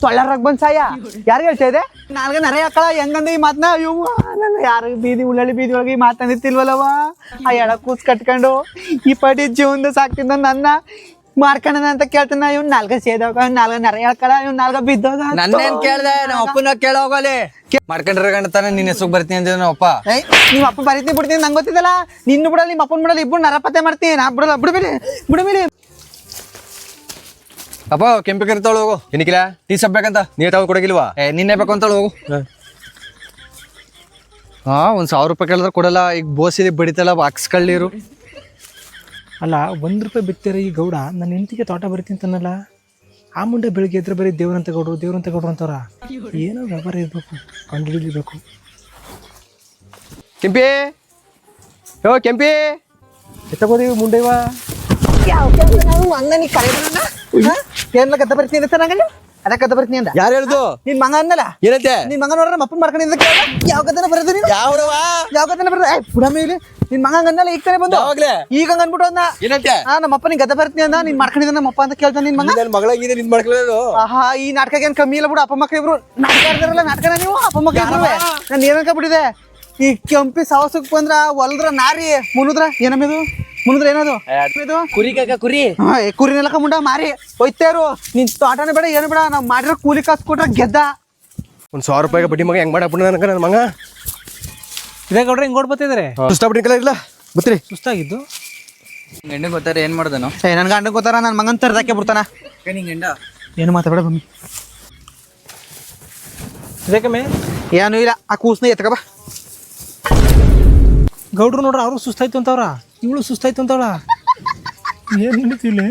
ತೊಳ್ಳರಾಗ ಬಂದ್ ಸಾಯ ಯಾರಿಗೆ ಹೇಳ್ತಾ ಇದೆ ನಾಲ್ಗೆ ನರೆ ಹಾಕಳ ಹೆಂಗಂದ ಈ ಮಾತನ್ನ ಇವು ಯಾರು ಬೀದಿ ಉಳ್ಳಳ್ಳಿ ಬೀದಿ ಒಳಗೆ ಈ ಮಾತಂದಿತ್ತಿಲ್ವಲ್ಲವ ಆ ಎಳ ಕೂಸ್ ಕಟ್ಕೊಂಡು ಈ ಪಾಟಿ ಜೀವನದ ಸಾಕ್ತಿದ್ದ ನನ್ನ ಮಾಡ್ಕಣ ಅಂತ ಕೇಳ್ತಾನ ಇವ್ ನಾಲ್ಕ ಸೇದೋಗ ನಾಲ್ಗ ನರೆ ಹೇಳ್ಕಳ ಇವ್ ನಾಲ್ಗ ಬಿದ್ದೋಗ ನನ್ನೇನ್ ಕೇಳ್ದೆ ನಮ್ಮ ಅಪ್ಪನ ಕೇಳೋಗಲಿ ಮಾಡ್ಕೊಂಡ್ರೆ ಗಂಡತಾನೆ ನಿನ್ನ ಹೆಸರು ಬರ್ತೀನಿ ಅಂದಿದ್ದ ನಮ್ಮ ಅಪ್ಪ ನಿಮ್ಮ ಅಪ್ಪ ಬರೀತೀನಿ ಬಿಡ್ತೀನಿ ನಂಗೆ ಗೊತ್ತಿದ್ದಲ್ಲ ನಿನ್ನ ಬಿಡಲ್ಲ ನಿಮ್ಮ ಅಪ್ಪನ ಬಿಡಲ್ಲ ಇಬ್ಬರು ನರಪತ್ತೆ ಮಾಡ್ತೀನಿ ನಾ ಬಿಡಲ್ಲ ಬಿಡಬೇಡಿ ಅಪ್ಪ ಕೆಂಪಿ ಕರಿ ತಗೊಳ್ಳೋ ಹೋಗು ಏನಕ್ಕಿಲ್ಲ ಟೀ ಸಪ್ ಬೇಕಂತ ನೀ ತಗೊಂಡು ಕೊಡಗಿಲ್ವಾ ನಿನ್ನೆ ಬೇಕು ಅಂತ ಹೋಗು ಹಾ ₹1,000 ಕೇಳಿದ್ರೆ ಕೊಡಲ್ಲ ಈಗ ಬೋಸಿದೆ ಬಡಿತಲ್ಲ ಹಾಕ್ಸ್ಕೊಳ್ಳಿರು ಅಲ್ಲ ₹1 ಬಿತ್ತಾರೆ ಈ ಗೌಡ ನನ್ನ ಹೆಂಡತಿಗೆ ತೋಟ ಬರೀತೀನಿ ಅಂತನಲ್ಲ ಆ ಮುಂಡೆ ಬೆಳಿಗ್ಗೆ ಎದ್ರೆ ಬರೀ ದೇವ್ರಂತ ಗೌಡ್ರು ಅಂತವ್ರ ಏನೋ ವ್ಯವಹಾರ ಇರಬೇಕು ಕಂಡು ಹಿಡಿಬೇಕು ಕೆಂಪಿ ಯೋ ಕೆಂಪಿ ಎತ್ತಗೋದಿ ಮುಂಡೆವ ಹಂಗ ನೀ ಕರೆ ಏನ್ಲ ಗದ್ದ ಬರ್ತೀನಿ ಅಂತ ನಂಗೆ ಅದ ಗದ್ದ ಬರ್ತೀನಿ ಅಂದ ಯಾರು ಹೇಳ್ದು ನಿನ್ ಮಗ ಅನ್ನಲ್ಲ ಏನೈತೆ ನಿನ್ ಮಗ ನೋಡ್ರ ನಮ್ಮ ಅಪ್ಪನ ಮಾಡ್ಕೊಂಡಿದ್ದ ಯಾವ ಗದ್ದನ ಬರೋದು ನೀನು ಯಾವ ಗದ್ದನ ಬರೋದು ಪುಡಮೆ ಇಲ್ಲಿ ನಿನ್ ಮಗ ಅನ್ನಲ್ಲ ಈಗ ತಾನೇ ಬಂದು ಈಗ ಹಂಗ ಅನ್ಬಿಟ್ಟು ಅಂದ ಏನೈತೆ ನಮ್ಮ ಅಪ್ಪ ನಿನ್ ಗದ್ದ ಬರ್ತೀನಿ ಅಂದ ನೀನ್ ಮಾಡ್ಕೊಂಡಿದ್ದ ನಮ್ಮ ಅಪ್ಪ ಅಂತ ಕೇಳ್ತಾನೆ ನಿನ್ ಮಗ ಮಗಳಾಗಿದೆ ನಿನ್ ಮಾಡ್ಕೊಳ್ಳೋದು ಆಹಾ ಈ ನಾಟಕ ಏನ್ ಕಮ್ಮಿ ಇಲ್ಲ ಬಿಡು ಅಪ್ಪ ಮಕ್ಳು ಇಬ್ರು ನಾಟಕ ಆಡ್ತಾರಲ್ಲ ನಾಟಕನ ನೀವು ಅಪ್ಪ ಮಕ್ಳು ಇಬ್ರು ನಾನು ಏನಂಕ ಬಿಟ್ಟಿದೆ ಈ ಕೆಂಪಿ ಸಾವಸಕ್ ಬಂದ್ರ ಹೊಲ್ದ್ರ ನಾರಿ ಮುನುದ್ರ ಏನಮ್ಮಿದು ಮುನುದ್ರ ಏನದು ಇದು ಕುರಿ ಕುರಿ ಕುರಿನೆಲ್ಲ ಮುಂಡ ಮಾರಿ ಹೋಯ್ತಾರು ನಿನ್ ತೋಟನೇ ಬೇಡ ಏನು ಬೇಡ ನಾವ್ ಮಾಡಿರೋ ಕೂಲಿ ಕಾಸು ಕೊಟ್ರ ಗೆದ್ದ ₹1,000 ಬಡ್ಡಿ ಮಗ ಹೆಂಗ್ ಮಾಡಪ್ಪ ನನ್ನ ಮಗ ಇದೇ ಗೌಡ್ರೆ ಹಿಂಗ್ ಓಡ್ಬತ್ತಿದ್ರೆ ಸುಸ್ತಾ ಬಿಟ್ಟಿಲ್ಲ ಇಲ್ಲ ಗೊತ್ತಿರಿ ಸುಸ್ತಾಗಿದ್ದು ಗಂಡ ಗೊತ್ತಾರ ಏನ್ ಮಾಡ್ದನು ನನ್ ಗಂಡ ಗೊತ್ತಾರ ನನ್ ಮಗನ್ ತರದಾಕೆ ಬಿಡ್ತಾನ ಗಂಡ ಏನು ಮಾತಾಡ ಬಮ್ಮಿ ಇದಕ್ಕಮ್ಮೆ ಏನು ಇಲ್ಲ ಆ ಕೂಸ್ನ ಎತ್ಕ ಬಾ ಗೌಡ್ರು ನೋಡ್ರ ಅವರು ಸುಸ್ತಾಯ್ತು ಅಂತವ್ರ ಇವಳು ಸುಸ್ತಾಯ್ತು ಅಂತವ್ರ ಏನ್ ನಡೀತಿಲ್ಲ